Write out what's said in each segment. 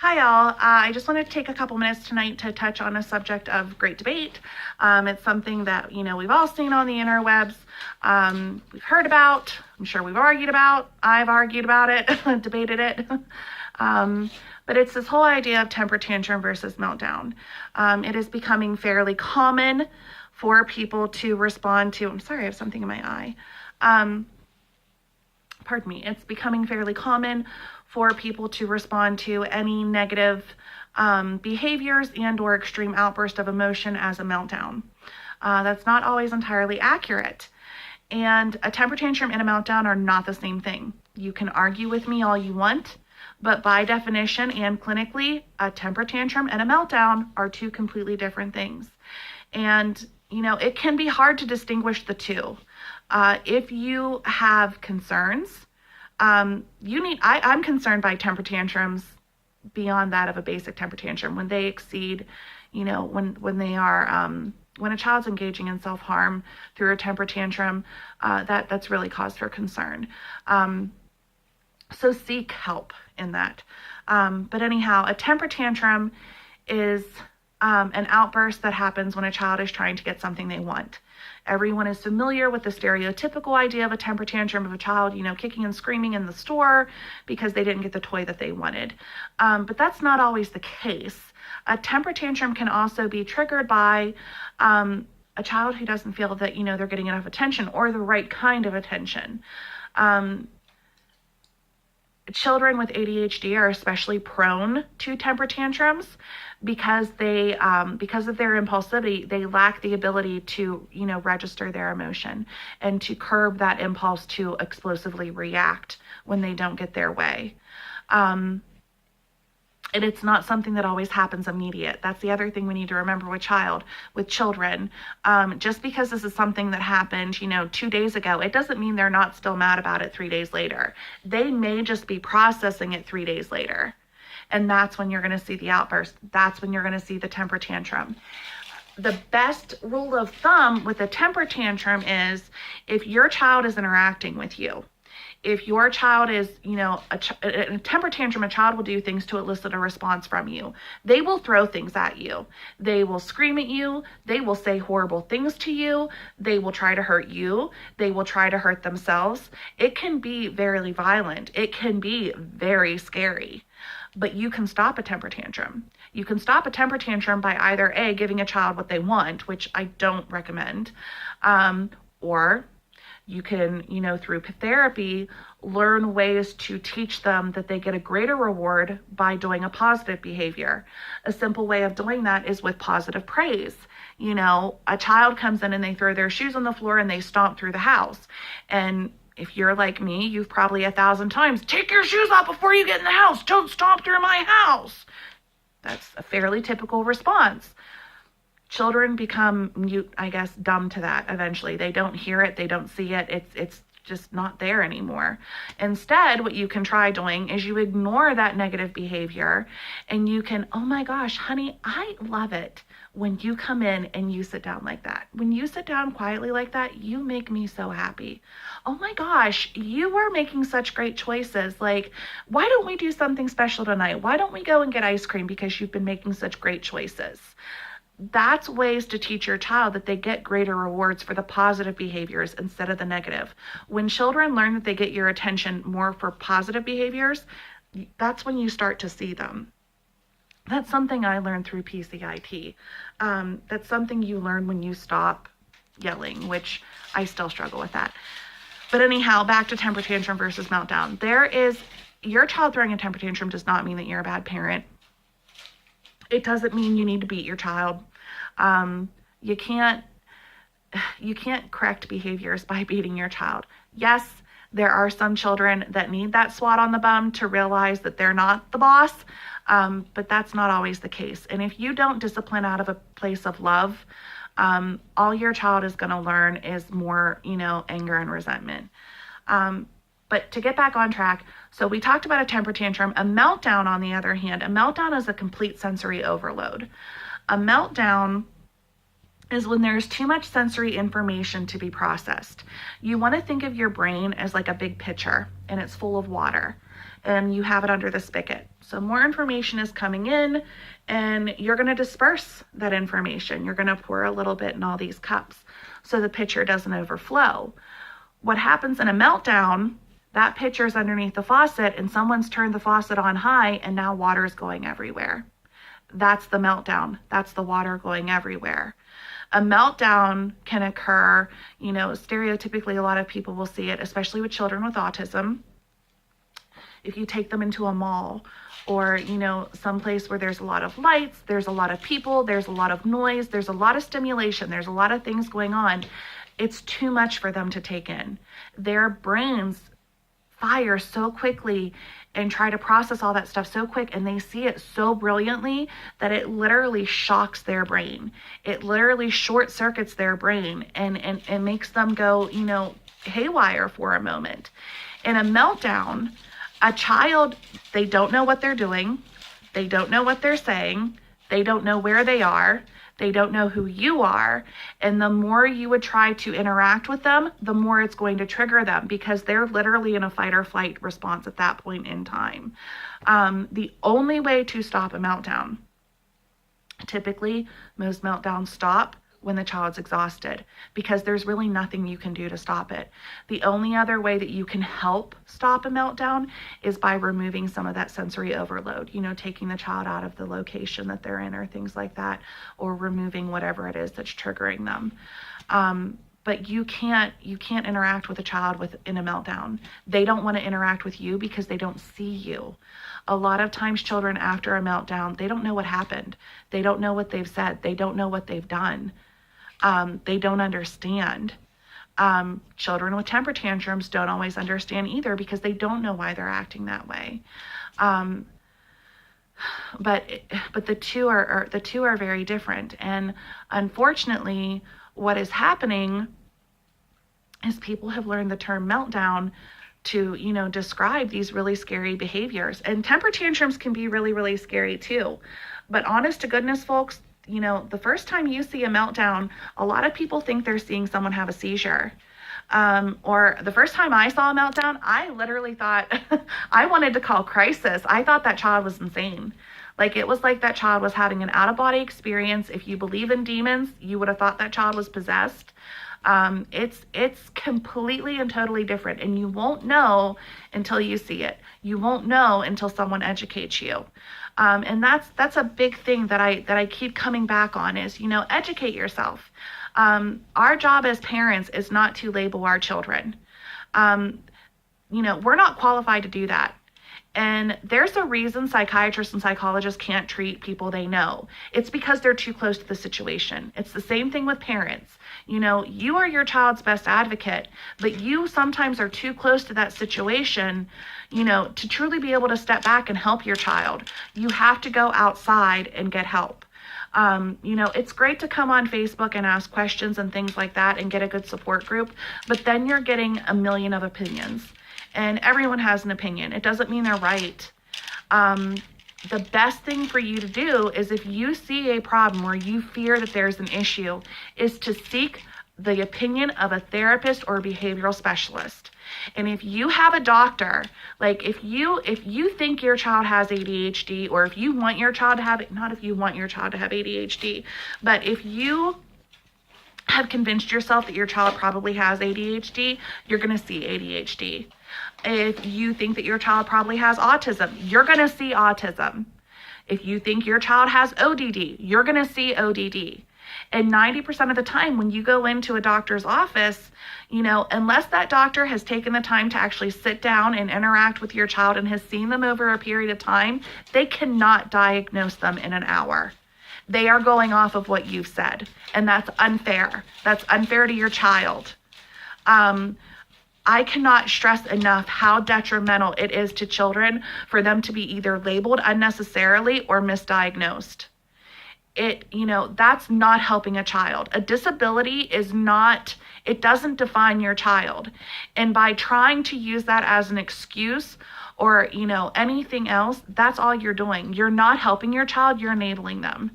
Hi, y'all. I just wanted to take a couple minutes tonight to touch on a subject of great debate. It's something that, we've all seen on the interwebs. We've heard about. I'm sure we've argued about. I've argued about it, debated it. But it's this whole idea of temper tantrum versus meltdown. It is becoming fairly common for people to respond to. I'm sorry, I have something in my eye. Pardon me. It's becoming fairly common for people to respond to any negative behaviors and or extreme outburst of emotion as a meltdown. That's not always entirely accurate. And a temper tantrum and a meltdown are not the same thing. You can argue with me all you want, but by definition and clinically, a temper tantrum and a meltdown are two completely different things. And, it can be hard to distinguish the two. If you have concerns, I'm concerned by temper tantrums beyond that of a basic temper tantrum. When they exceed, when they are, when a child's engaging in self-harm through a temper tantrum, that's really cause for concern. So seek help in that. But anyhow, a temper tantrum is an outburst that happens when a child is trying to get something they want. Everyone is familiar with the stereotypical idea of a temper tantrum of a child, kicking and screaming in the store because they didn't get the toy that they wanted. But that's not always the case. A temper tantrum can also be triggered by a child who doesn't feel that, they're getting enough attention or the right kind of attention. Children with ADHD are especially prone to temper tantrums because because of their impulsivity, they lack the ability to, register their emotion and to curb that impulse to explosively react when they don't get their way. And it's not something that always happens immediate. That's the other thing we need to remember with children. Just because this is something that happened, 2 days ago, it doesn't mean they're not still mad about it 3 days later. They may just be processing it 3 days later. And that's when you're going to see the outburst. That's when you're going to see the temper tantrum. The best rule of thumb with a temper tantrum is if your child is interacting with you. If your child is, in a temper tantrum, a child will do things to elicit a response from you. They will throw things at you. They will scream at you. They will say horrible things to you. They will try to hurt you. They will try to hurt themselves. It can be very violent. It can be very scary. But you can stop a temper tantrum. You can stop a temper tantrum by either A, giving a child what they want, which I don't recommend, or you can, through therapy, learn ways to teach them that they get a greater reward by doing a positive behavior. A simple way of doing that is with positive praise. A child comes in and they throw their shoes on the floor and they stomp through the house. And if you're like me, you've probably 1,000 times, take your shoes off before you get in the house. Don't stomp through my house. That's a fairly typical response. Children become mute, dumb to that eventually. They don't hear it. They don't see it. It's just not there anymore. Instead, what you can try doing is you ignore that negative behavior and you can, oh my gosh, honey, I love it when you come in and you sit down like that. When you sit down quietly like that, you make me so happy. Oh my gosh, you are making such great choices. Like, why don't we do something special tonight? Why don't we go and get ice cream because you've been making such great choices? That's ways to teach your child that they get greater rewards for the positive behaviors instead of the negative. When children learn that they get your attention more for positive behaviors, that's when you start to see them. That's something I learned through PCIT. That's something you learn when you stop yelling, which I still struggle with that. But anyhow, back to temper tantrum versus meltdown. Your child throwing a temper tantrum does not mean that you're a bad parent. It doesn't mean you need to beat your child. You can't correct behaviors by beating your child. Yes, there are some children that need that swat on the bum to realize that they're not the boss, but that's not always the case. And if you don't discipline out of a place of love, all your child is going to learn is more, anger and resentment. But to get back on track, so we talked about a temper tantrum. A meltdown, on the other hand, a meltdown is a complete sensory overload. A meltdown is when there's too much sensory information to be processed. You want to think of your brain as like a big pitcher, and it's full of water. and you have it under the spigot. So more information is coming in, and you're going to disperse that information. You're going to pour a little bit in all these cups so the pitcher doesn't overflow. What happens in a meltdown, that pitcher's underneath the faucet and someone's turned the faucet on high and now water is going everywhere. That's the meltdown. That's the water going everywhere. A meltdown can occur, stereotypically a lot of people will see it, especially with children with autism. If you take them into a mall or, someplace where there's a lot of lights, there's a lot of people, there's a lot of noise, there's a lot of stimulation, there's a lot of things going on, it's too much for them to take in. Their brains fire so quickly and try to process all that stuff so quick, and they see it so brilliantly that it literally shocks their brain. It literally short circuits their brain and makes them go, haywire for a moment. In a meltdown, a child, they don't know what they're doing. They don't know what they're saying. They don't know where they are. They don't know who you are. And the more you would try to interact with them, the more it's going to trigger them, because they're literally in a fight or flight response at that point in time. The only way to stop a meltdown, typically most meltdowns stop when the child's exhausted, because there's really nothing you can do to stop it. The only other way that you can help stop a meltdown is by removing some of that sensory overload, taking the child out of the location that they're in or things like that, or removing whatever it is that's triggering them. But you can't interact with a child in a meltdown. They don't want to interact with you because they don't see you. A lot of times children after a meltdown, they don't know what happened. They don't know what they've said. They don't know what they've done. They don't understand. Children with temper tantrums don't always understand either, because they don't know why they're acting that way. But the two are very different. And unfortunately, what is happening is people have learned the term meltdown to, describe these really scary behaviors. And temper tantrums can be really, really scary too. But honest to goodness, folks, the first time you see a meltdown, a lot of people think they're seeing someone have a seizure. Or the first time I saw a meltdown, I literally thought, I wanted to call crisis. I thought that child was insane. Like, it was like that child was having an out-of-body experience. If you believe in demons, you would have thought that child was possessed. It's completely and totally different, and you won't know until you see it. You won't know until someone educates you. And that's a big thing that I keep coming back on is, educate yourself. Our job as parents is not to label our children. We're not qualified to do that. And there's a reason psychiatrists and psychologists can't treat people they know. It's because they're too close to the situation. It's the same thing with parents. You are your child's best advocate, but you sometimes are too close to that situation, to truly be able to step back and help your child. You have to go outside and get help. It's great to come on Facebook and ask questions and things like that and get a good support group, but then you're getting a million of opinions. And everyone has an opinion. It doesn't mean they're right. The best thing for you to do is, if you see a problem or you fear that there's an issue, is to seek the opinion of a therapist or a behavioral specialist. And if you have a doctor, like if you think your child has ADHD, or if you want your child to have it, not if you want your child to have ADHD, but if you have convinced yourself that your child probably has ADHD, you're going to see ADHD. If you think that your child probably has autism, you're going to see autism. If you think your child has ODD, you're going to see ODD. And 90% of the time when you go into a doctor's office, unless that doctor has taken the time to actually sit down and interact with your child and has seen them over a period of time, they cannot diagnose them in an hour. They are going off of what you've said, and that's unfair. That's unfair to your child. I cannot stress enough how detrimental it is to children for them to be either labeled unnecessarily or misdiagnosed. That's not helping a child. A disability it doesn't define your child. And by trying to use that as an excuse or, anything else, that's all you're doing. You're not helping your child, you're enabling them.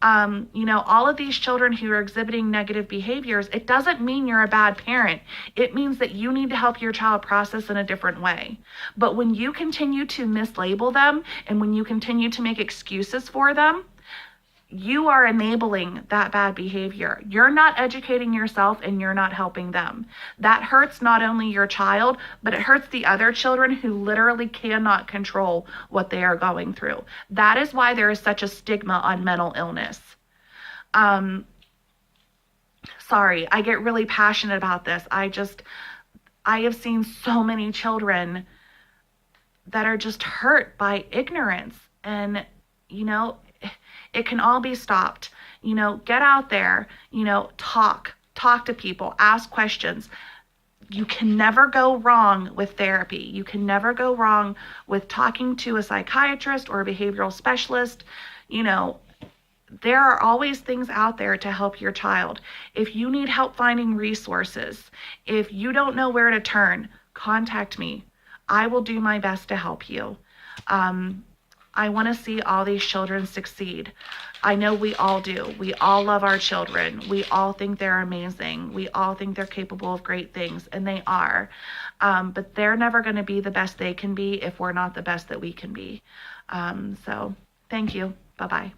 All of these children who are exhibiting negative behaviors, it doesn't mean you're a bad parent. It means that you need to help your child process in a different way. But when you continue to mislabel them and when you continue to make excuses for them, you are enabling that bad behavior. You're not educating yourself and you're not helping them. That hurts not only your child, but it hurts the other children who literally cannot control what they are going through. That is why there is such a stigma on mental illness. Sorry, I get really passionate about this. I have seen so many children that are just hurt by ignorance, and it can all be stopped. Get out there, talk to people, ask questions. You can never go wrong with therapy. You can never go wrong with talking to a psychiatrist or a behavioral specialist. There are always things out there to help your child. If you need help finding resources, if you don't know where to turn, contact me. I will do my best to help you. I want to see all these children succeed. I know we all do. We all love our children. We all think they're amazing. We all think they're capable of great things, and they are. But they're never going to be the best they can be if we're not the best that we can be. So thank you. Bye-bye.